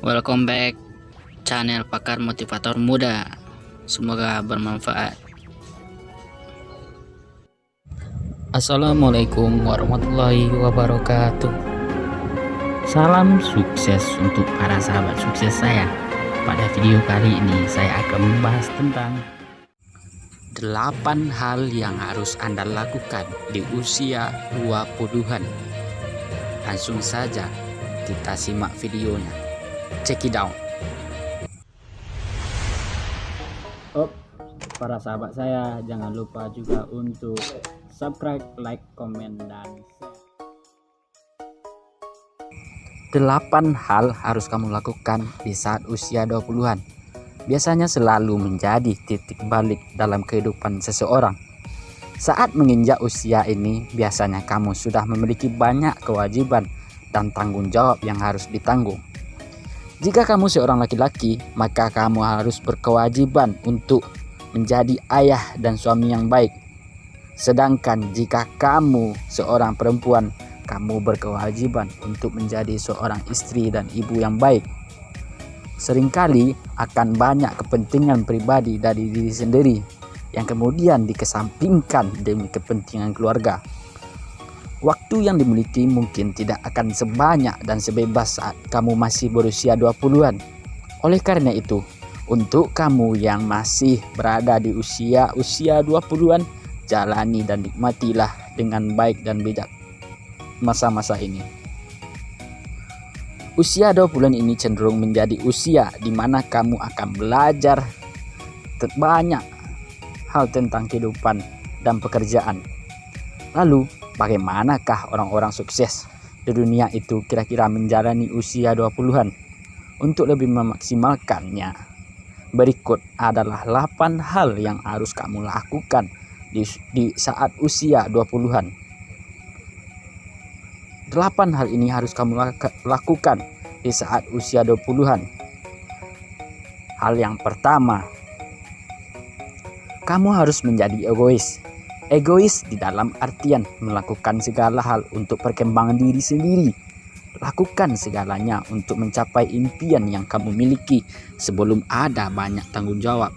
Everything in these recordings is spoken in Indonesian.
Welcome back channel Pakar Motivator Muda. Semoga bermanfaat. Assalamualaikum warahmatullahi wabarakatuh. Salam sukses untuk para sahabat sukses saya. Pada video kali ini saya akan membahas tentang 8 hal yang harus Anda lakukan di usia 20-an. Langsung saja kita simak videonya. Check it out. Para sahabat saya, jangan lupa juga untuk subscribe, like, komen, dan share. 8 hal harus kamu lakukan di saat usia 20-an. Biasanya selalu menjadi titik balik dalam kehidupan seseorang. Saat menginjak usia ini, biasanya kamu sudah memiliki banyak kewajiban dan tanggung jawab yang harus ditanggung. Jika kamu seorang laki-laki, maka kamu harus berkewajiban untuk menjadi ayah dan suami yang baik. Sedangkan jika kamu seorang perempuan, kamu berkewajiban untuk menjadi seorang istri dan ibu yang baik. Seringkali akan banyak kepentingan pribadi dari diri sendiri yang kemudian dikesampingkan demi kepentingan keluarga. Waktu yang dimiliki mungkin tidak akan sebanyak dan sebebas saat kamu masih berusia 20-an. Oleh karena itu, untuk kamu yang masih berada di usia 20-an, jalani dan nikmatilah dengan baik dan bijak masa-masa ini. Usia 20-an ini cenderung menjadi usia di mana kamu akan belajar banyak hal tentang kehidupan dan pekerjaan. Lalu, bagaimanakah orang-orang sukses di dunia itu kira-kira menjalani usia 20-an? Untuk lebih memaksimalkannya, berikut adalah 8 hal yang harus kamu lakukan di saat usia 20-an. 8 hal ini harus kamu lakukan di saat usia 20-an. Hal yang pertama, kamu harus menjadi egois. Egois di dalam artian melakukan segala hal untuk perkembangan diri sendiri. Lakukan segalanya untuk mencapai impian yang kamu miliki sebelum ada banyak tanggung jawab.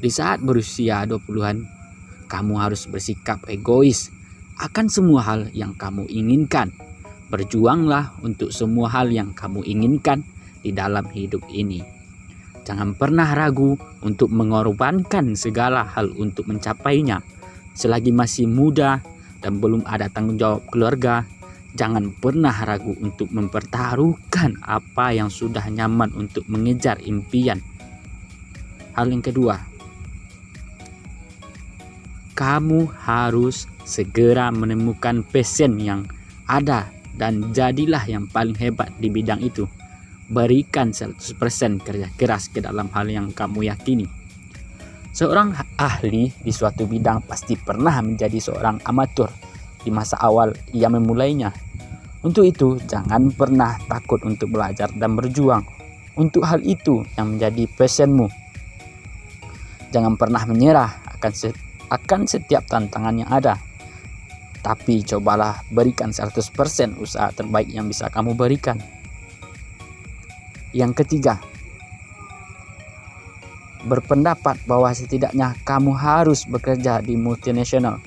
Di saat berusia 20-an, kamu harus bersikap egois akan semua hal yang kamu inginkan. Berjuanglah untuk semua hal yang kamu inginkan di dalam hidup ini. Jangan pernah ragu untuk mengorbankan segala hal untuk mencapainya. Selagi masih muda dan belum ada tanggung jawab keluarga, jangan pernah ragu untuk mempertaruhkan apa yang sudah nyaman untuk mengejar impian. Hal yang kedua, kamu harus segera menemukan passion yang ada dan jadilah yang paling hebat di bidang itu. Berikan 100% kerja keras ke dalam hal yang kamu yakini. Seorang ahli di suatu bidang pasti pernah menjadi seorang amatur di masa awal ia memulainya. Untuk itu, jangan pernah takut untuk belajar dan berjuang untuk hal itu yang menjadi passionmu. Jangan pernah menyerah akan setiap tantangan yang ada. Tapi cobalah berikan 100% usaha terbaik yang bisa kamu berikan. Yang ketiga, berpendapat bahwa setidaknya kamu harus bekerja di multinational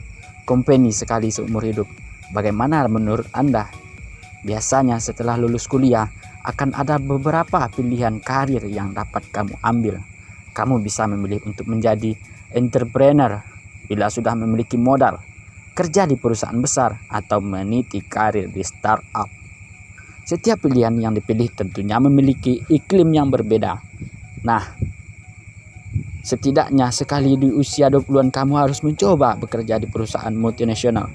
company sekali seumur hidup. Bagaimana menurut Anda? Biasanya setelah lulus kuliah akan ada beberapa pilihan karir yang dapat kamu ambil. Kamu bisa memilih untuk menjadi entrepreneur bila sudah memiliki modal, kerja di perusahaan besar, atau meniti karir di startup. Setiap pilihan yang dipilih tentunya memiliki iklim yang berbeda. Nah, setidaknya sekali di usia 20-an kamu harus mencoba bekerja di perusahaan multinasional.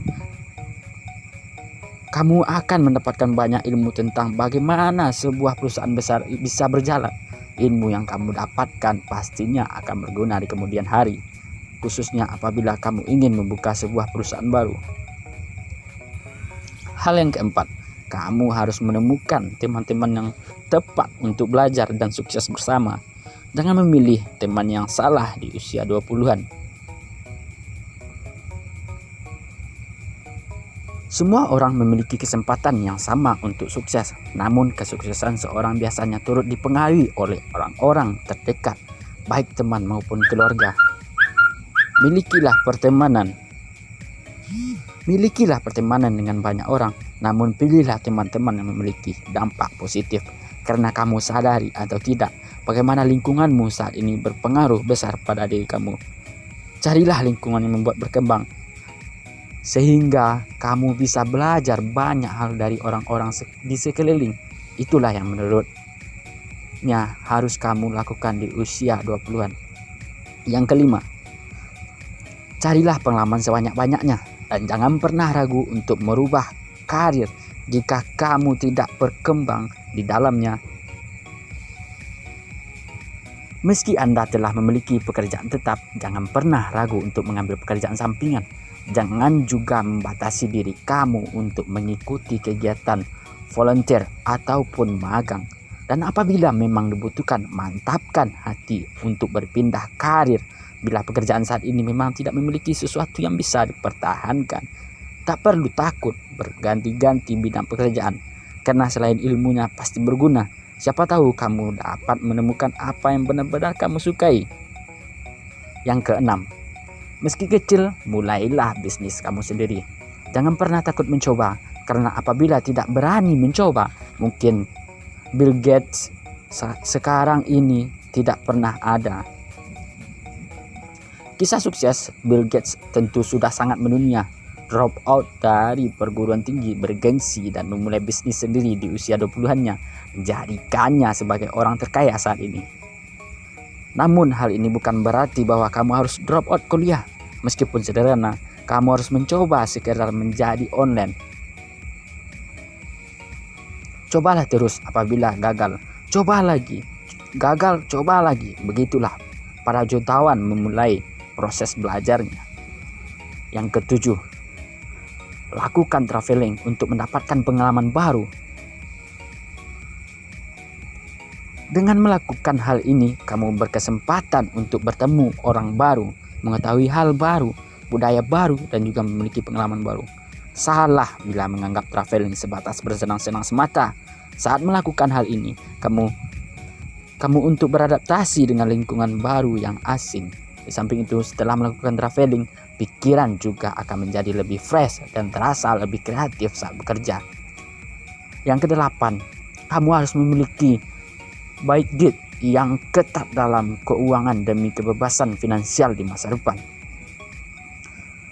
Kamu akan mendapatkan banyak ilmu tentang bagaimana sebuah perusahaan besar bisa berjalan. Ilmu yang kamu dapatkan pastinya akan berguna di kemudian hari, khususnya apabila kamu ingin membuka sebuah perusahaan baru. Hal yang keempat, kamu harus menemukan teman-teman yang tepat untuk belajar dan sukses bersama. Jangan memilih teman yang salah di usia 20-an. Semua orang memiliki kesempatan yang sama untuk sukses, namun kesuksesan seorang biasanya turut dipengaruhi oleh orang-orang terdekat, baik teman maupun keluarga. Milikilah pertemanan dengan banyak orang, namun pilihlah teman-teman yang memiliki dampak positif, karena kamu sadari atau tidak, bagaimana lingkunganmu saat ini berpengaruh besar pada diri kamu. Carilah lingkungan yang membuat berkembang, sehingga kamu bisa belajar banyak hal dari orang-orang di sekeliling. Itulah yang menurutnya harus kamu lakukan di usia 20-an. Yang kelima, carilah pengalaman sebanyak-banyaknya dan jangan pernah ragu untuk merubah karir jika kamu tidak berkembang di dalamnya. Meski Anda telah memiliki pekerjaan tetap, jangan pernah ragu untuk mengambil pekerjaan sampingan. Jangan juga membatasi diri kamu untuk mengikuti kegiatan volunteer ataupun magang. Dan apabila memang dibutuhkan, mantapkan hati untuk berpindah karir. Bila pekerjaan saat ini memang tidak memiliki sesuatu yang bisa dipertahankan, tak perlu takut berganti-ganti bidang pekerjaan, karena selain ilmunya pasti berguna. Siapa tahu kamu dapat menemukan apa yang benar-benar kamu sukai. Yang keenam, meski kecil, mulailah bisnis kamu sendiri. Jangan pernah takut mencoba, karena apabila tidak berani mencoba, mungkin Bill Gates sekarang ini tidak pernah ada. Kisah sukses Bill Gates tentu sudah sangat mendunia. Drop out dari perguruan tinggi, bergengsi, dan memulai bisnis sendiri di usia 20-annya, menjadikannya sebagai orang terkaya saat ini. Namun hal ini bukan berarti bahwa kamu harus drop out kuliah. Meskipun sederhana, kamu harus mencoba sekedar menjadi online. Cobalah terus, apabila gagal, coba lagi. Gagal, coba lagi. Begitulah para jutawan memulai proses belajarnya. Yang ketujuh, lakukan traveling untuk mendapatkan pengalaman baru. Dengan melakukan hal ini, kamu berkesempatan untuk bertemu orang baru, mengetahui hal baru, budaya baru, dan juga memiliki pengalaman baru. Salah bila menganggap traveling sebatas bersenang-senang semata. Saat melakukan hal ini, kamu untuk beradaptasi dengan lingkungan baru yang asing. Di samping itu, setelah melakukan traveling, pikiran juga akan menjadi lebih fresh dan terasa lebih kreatif saat bekerja. Yang kedelapan, kamu harus memiliki budget yang ketat dalam keuangan demi kebebasan finansial di masa depan.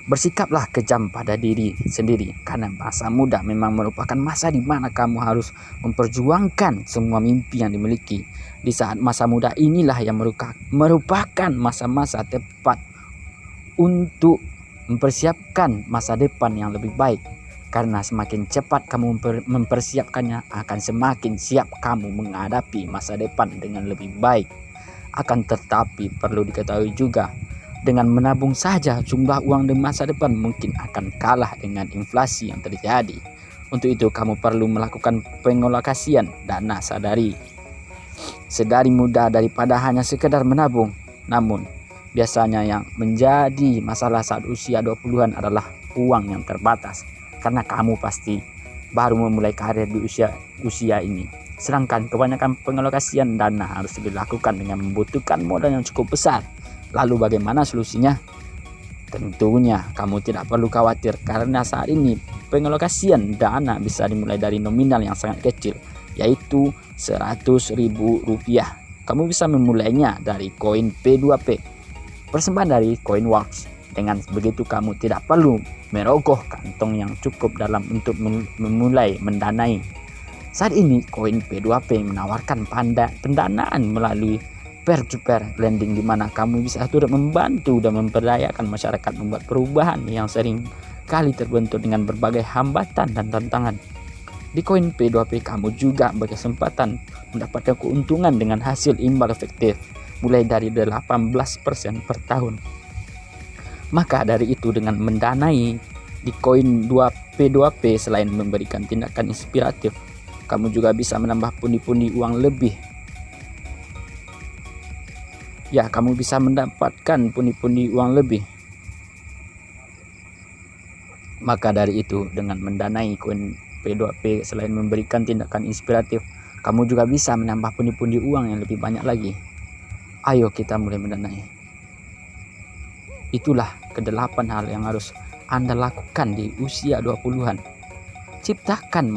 Bersikaplah kejam pada diri sendiri, karena masa muda memang merupakan masa di mana kamu harus memperjuangkan semua mimpi yang dimiliki. Di saat masa muda inilah yang merupakan masa-masa tepat untuk mempersiapkan masa depan yang lebih baik. Karena semakin cepat kamu mempersiapkannya, akan semakin siap kamu menghadapi masa depan dengan lebih baik. Akan tetapi perlu diketahui juga, dengan menabung saja jumlah uang di masa depan mungkin akan kalah dengan inflasi yang terjadi. Untuk itu kamu perlu melakukan pengalokasian dana sedari muda daripada hanya sekedar menabung. Namun biasanya yang menjadi masalah saat usia 20-an adalah uang yang terbatas, karena kamu pasti baru memulai karir di usia ini. Sedangkan kebanyakan pengalokasian dana harus dilakukan dengan membutuhkan modal yang cukup besar. Lalu bagaimana solusinya? Tentunya kamu tidak perlu khawatir, karena saat ini pengalokasian dana bisa dimulai dari nominal yang sangat kecil, yaitu Rp100.000. Kamu bisa memulainya dari koin P2P, persembahan dari Coinworks. Dengan begitu kamu tidak perlu merogoh kantong yang cukup dalam untuk memulai mendanai. Saat ini koin P2P menawarkan pendanaan melalui peer-to-peer lending, di mana kamu bisa turut membantu dan memberdayakan masyarakat membuat perubahan yang sering kali terbentur dengan berbagai hambatan dan tantangan. Di koin P2P kamu juga berkesempatan mendapatkan keuntungan dengan hasil imbal efektif mulai dari 18% per tahun. Maka dari itu, dengan mendanai di koin P2P, selain memberikan tindakan inspiratif, kamu juga bisa menambah pundi-pundi uang lebih. Kamu bisa mendapatkan pundi-pundi uang lebih. Maka dari itu, dengan mendanai koin P2P, selain memberikan tindakan inspiratif, kamu juga bisa menambah pundi-pundi uang yang lebih banyak lagi. Ayo kita mulai mendanai. Itulah ke-8 hal yang harus Anda lakukan di usia 20-an. Ciptakan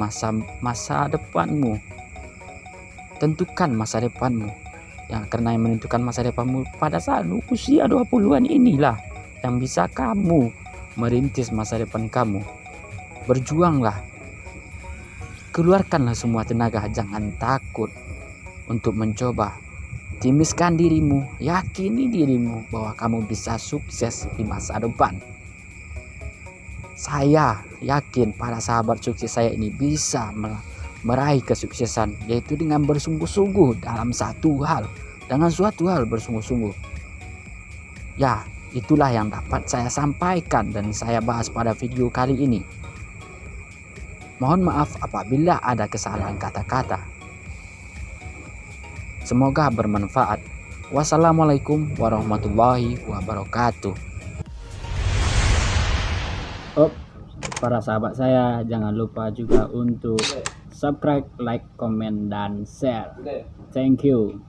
masa depanmu. Tentukan masa depanmu. Karena yang menentukan masa depanmu pada saat usia 20-an inilah yang bisa kamu merintis masa depan kamu. Berjuanglah. Keluarkanlah semua tenaga, jangan takut untuk mencoba. Timiskan dirimu, yakini dirimu bahwa kamu bisa sukses di masa depan. Saya yakin para sahabat sukses saya ini bisa meraih kesuksesan, yaitu dengan bersungguh-sungguh dalam satu hal. Dengan suatu hal bersungguh-sungguh. Ya, itulah yang dapat saya sampaikan dan saya bahas pada video kali ini. Mohon maaf apabila ada kesalahan kata-kata. Semoga bermanfaat. Wassalamualaikum warahmatullahi wabarakatuh. Para sahabat saya, jangan lupa juga untuk subscribe, like, komen, dan share. Thank you.